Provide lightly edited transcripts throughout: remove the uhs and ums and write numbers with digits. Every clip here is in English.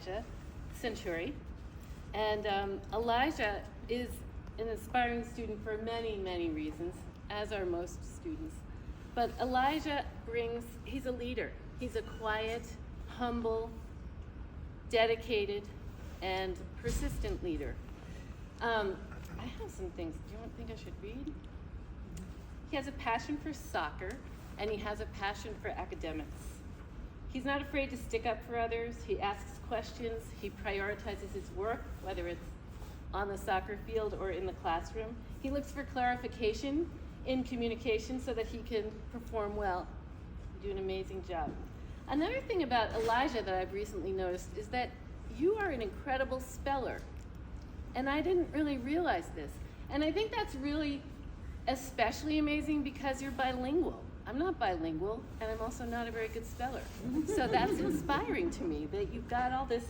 Elijah Centuri. And Elijah is an inspiring student for many, many reasons, as are most students. But Elijah he's a leader. He's a quiet, humble, dedicated, and persistent leader. I have some things. Do you think I should read? He has a passion for soccer, and he has a passion for academics. He's not afraid to stick up for others. He asks questions. He prioritizes his work, whether it's on the soccer field or in the classroom. He looks for clarification in communication so that he can perform well. You do an amazing job. Another thing about Elijah that I've recently noticed is that you are an incredible speller. And I didn't really realize this. And I think that's really especially amazing because you're bilingual. I'm not bilingual, and I'm also not a very good speller. So that's inspiring to me that you've got all this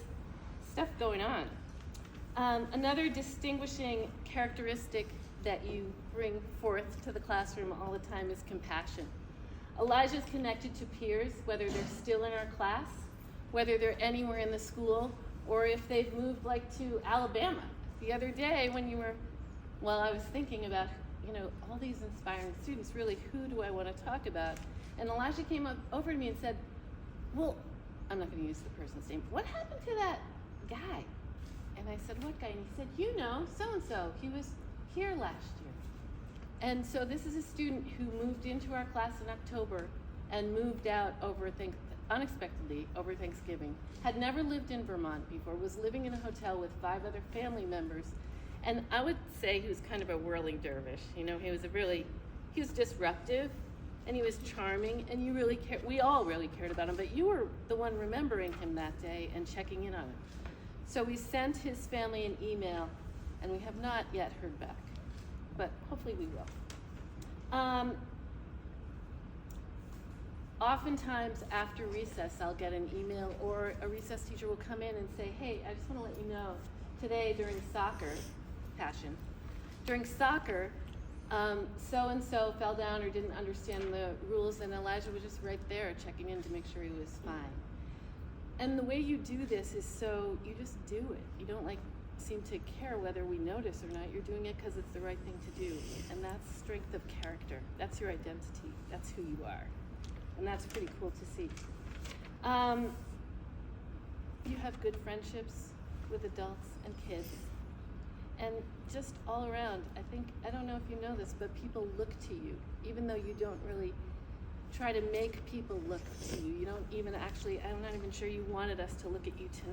stuff going on. Another distinguishing characteristic that you bring forth to the classroom all the time is compassion. Elijah's connected to peers, whether they're still in our class, whether they're anywhere in the school, or if they've moved like to Alabama. The other day when I was thinking about, all these inspiring students, really, who do I want to talk about? And Elijah came over to me and said, well, I'm not going to use the person's name. What happened to that guy? And I said, what guy? And he said, so-and-so. He was here last year. And so this is a student who moved into our class in October and moved out unexpectedly over Thanksgiving, had never lived in Vermont before, was living in a hotel with 5 other family members. And I would say he was kind of a whirling dervish. He was disruptive, and he was charming, and we all really cared about him, but you were the one remembering him that day and checking in on him. So we sent his family an email, and we have not yet heard back, but hopefully we will. Oftentimes after recess, I'll get an email, or a recess teacher will come in and say, hey, I just want to let you know, today during soccer, so-and-so fell down or didn't understand the rules, and Elijah was just right there checking in to make sure he was fine. And the way you do this is so you just do it. You don't seem to care whether we notice or not. You're doing it because it's the right thing to do. And that's strength of character. That's your identity. That's who you are. And that's pretty cool to see. You have good friendships with adults and kids. And just all around, I don't know if you know this, but people look to you, even though you don't really try to make people look to you. You don't even I'm not even sure you wanted us to look at you tonight.